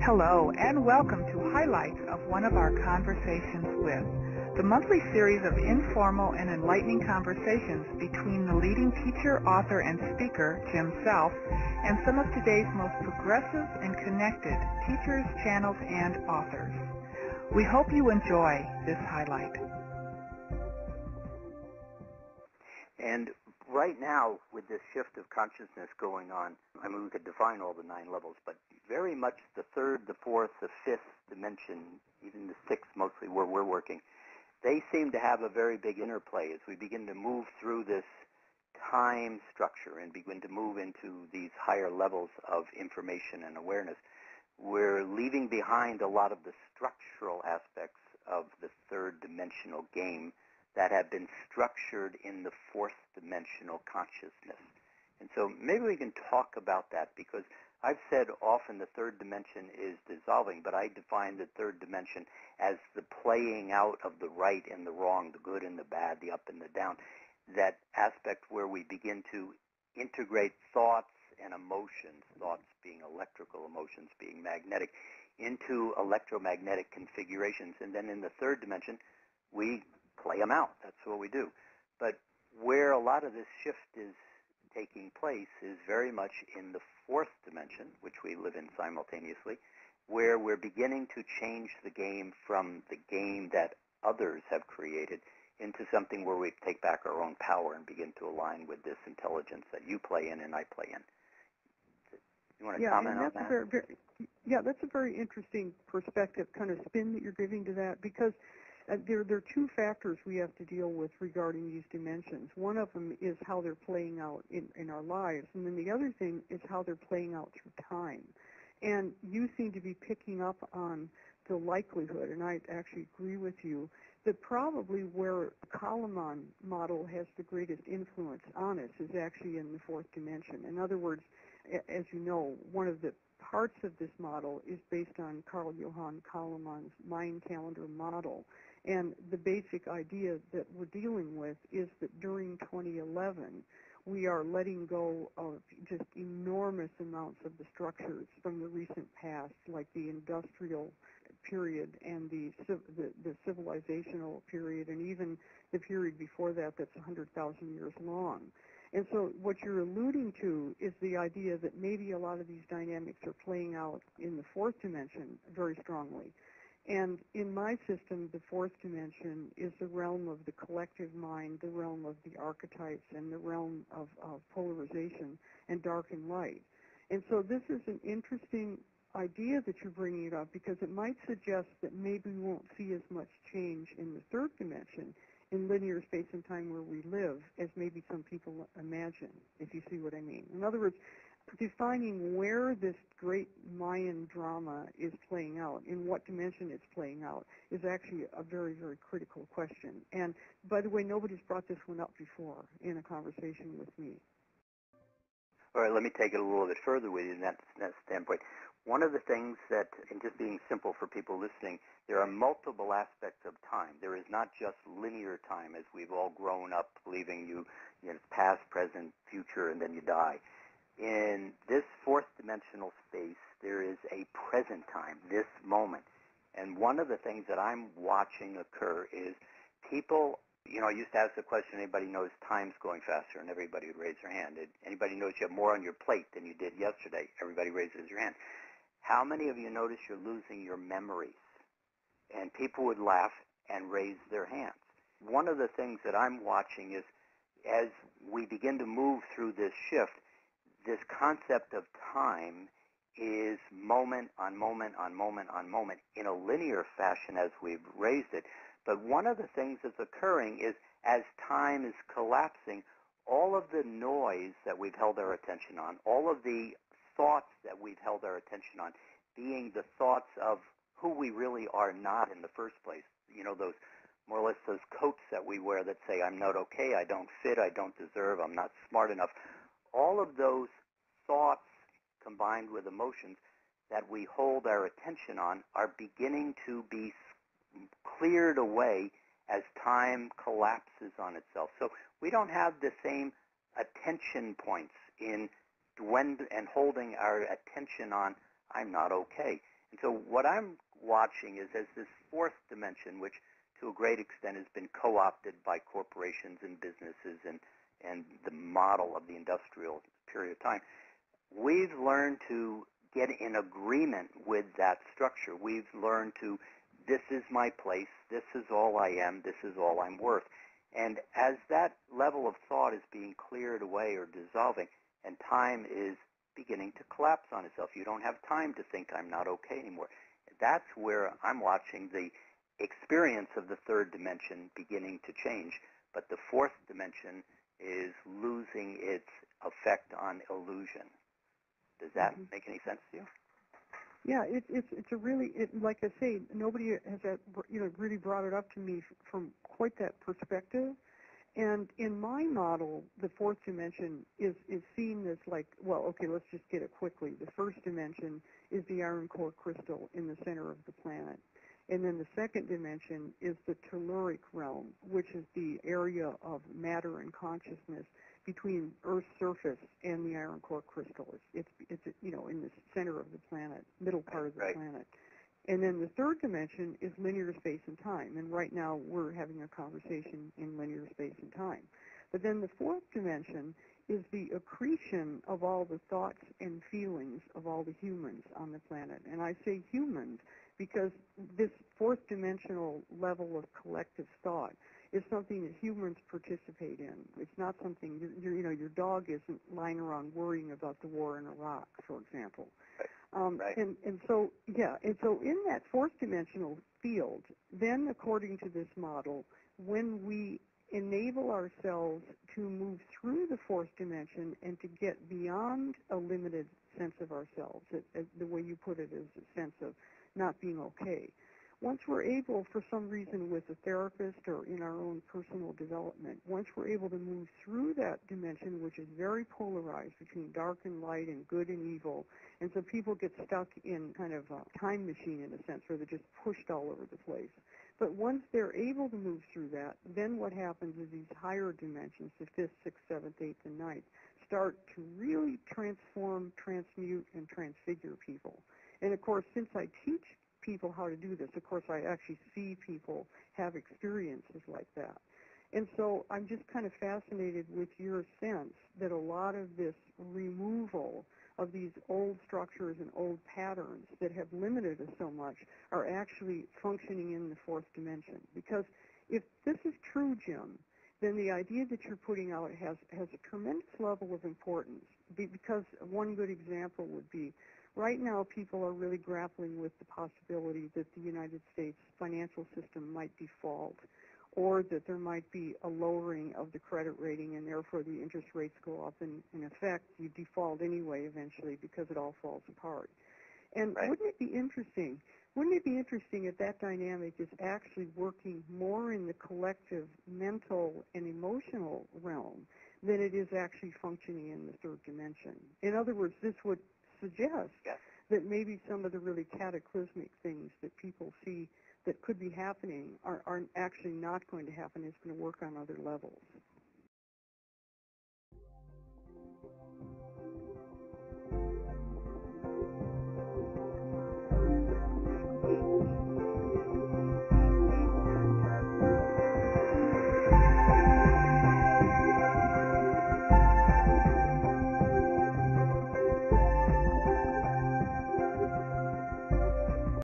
Hello, and welcome to highlights of one of our conversations with, the monthly series of informal and enlightening conversations between the leading teacher, author, and speaker, Jim Self, and some of today's most progressive and connected teachers, channels, and authors. We hope you enjoy this highlight. And right now, with this shift of consciousness going on, I mean, we could define all the 9 levels, but very much the 3rd, the 4th, the 5th dimension, even the 6th mostly where we're working, they seem to have a very big interplay as we begin to move through this time structure and begin to move into these higher levels of information and awareness. We're leaving behind a lot of the structural aspects of the 3rd dimensional game that have been structured in the 4th dimensional consciousness. And so maybe we can talk about that, because I've said often the 3rd dimension is dissolving, but I define the 3rd dimension as the playing out of the right and the wrong, the good and the bad, the up and the down, that aspect where we begin to integrate thoughts and emotions, thoughts being electrical, emotions being magnetic, into electromagnetic configurations. And then in the 3rd dimension, we play them out. That's what we do. But where a lot of this shift is taking place is very much in the 4th dimension, which we live in simultaneously, where we're beginning to change the game from the game that others have created into something where we take back our own power and begin to align with this intelligence that you play in and I play in. You want to comment on that? That's a very interesting perspective, kind of spin that you're giving to that, because there are 2 factors we have to deal with regarding these dimensions. One of them is how they're playing out in our lives, and then the other thing is how they're playing out through time. And you seem to be picking up on the likelihood, and I actually agree with you, that probably where the Kalaman model has the greatest influence on us is actually in the 4th dimension. In other words, as you know, one of the parts of this model is based on Carl Johann Kalaman's mind calendar model. And the basic idea that we're dealing with is that during 2011, we are letting go of just enormous amounts of the structures from the recent past, like the industrial period and the civilizational period, and even the period before that that's 100,000 years long. And so what you're alluding to is the idea that maybe a lot of these dynamics are playing out in the 4th dimension very strongly. And in my system, the 4th dimension is the realm of the collective mind, the realm of the archetypes, and the realm of polarization and dark and light. And so this is an interesting idea that you're bringing up, because it might suggest that maybe we won't see as much change in the 3rd dimension in linear space and time where we live as maybe some people imagine, if you see what I mean. In other words, defining where this great Mayan drama is playing out, in what dimension it's playing out, is actually a very, very critical question. And by the way, nobody's brought this one up before in a conversation with me. All right, let me take it a little bit further with you in that standpoint. One of the things that, and just being simple for people listening, there are multiple aspects of time. There is not just linear time, as we've all grown up believing you know, past, present, future, and then you die. In this 4th dimensional space, there is a present time, this moment. And one of the things that I'm watching occur is people, you know, I used to ask the question, anybody knows time's going faster? And everybody would raise their hand. Anybody knows you have more on your plate than you did yesterday? Everybody raises their hand. How many of you notice you're losing your memories? And people would laugh and raise their hands. One of the things that I'm watching is, as we begin to move through this shift, this concept of time is moment on moment on moment on moment in a linear fashion as we've raised it. But one of the things that's occurring is, as time is collapsing, all of the noise that we've held our attention on, all of the thoughts that we've held our attention on, being the thoughts of who we really are not in the first place, you know, those more or less those coats that we wear that say, I'm not okay, I don't fit, I don't deserve, I'm not smart enough. All of those thoughts combined with emotions that we hold our attention on are beginning to be cleared away as time collapses on itself. So we don't have the same attention points in and holding our attention on, I'm not okay. And so what I'm watching is as this fourth dimension, which to a great extent has been co-opted by corporations and businesses and the model of the industrial period of time, we've learned to get in agreement with that structure. We've learned to, this is my place, this is all I am, this is all I'm worth. And as that level of thought is being cleared away or dissolving, and time is beginning to collapse on itself, you don't have time to think I'm not okay anymore. That's where I'm watching the experience of the third dimension beginning to change, but the fourth dimension is losing its effect on illusion. Does that make any sense to you? Yeah, it's a really, like I say, nobody has really brought it up to me from quite that perspective. And in my model, the fourth dimension is seen as like, well, okay, let's just get it quickly. The first dimension is the iron core crystal in the center of the planet. And then the second dimension is the telluric realm, which is the area of matter and consciousness between Earth's surface and the iron core crystal. It's in the center of the planet, middle part of the planet. And then the third dimension is linear space and time. And right now we're having a conversation in linear space and time. But then the fourth dimension is the accretion of all the thoughts and feelings of all the humans on the planet. And I say humans because this fourth dimensional level of collective thought is something that humans participate in. It's not something, your dog isn't lying around worrying about the war in Iraq, for example. Right. And so in that fourth dimensional field, then according to this model, when we enable ourselves to move through the fourth dimension and to get beyond a limited sense of ourselves, the way you put it is a sense of not being okay. Once we're able, for some reason with a therapist or in our own personal development, once we're able to move through that dimension, which is very polarized between dark and light and good and evil, and so people get stuck in kind of a time machine in a sense where they're just pushed all over the place. But once they're able to move through that, then what happens is these higher dimensions, the fifth, sixth, seventh, eighth, and ninth, start to really transform, transmute, and transfigure people. And of course, since I teach people how to do this, of course, I actually see people have experiences like that. And so I'm just kind of fascinated with your sense that a lot of this removal of these old structures and old patterns that have limited us so much are actually functioning in the fourth dimension. Because if this is true, Jim, then the idea that you're putting out has a tremendous level of importance. Because one good example would be, right now people are really grappling with the possibility that the United States financial system might default, or that there might be a lowering of the credit rating and therefore the interest rates go up, and in effect you default anyway eventually because it all falls apart. And wouldn't it be interesting if that dynamic is actually working more in the collective mental and emotional realm than it is actually functioning in the third dimension? In other words, this would suggest that maybe some of the really cataclysmic things that people see that could be happening are actually not going to happen. It's going to work on other levels.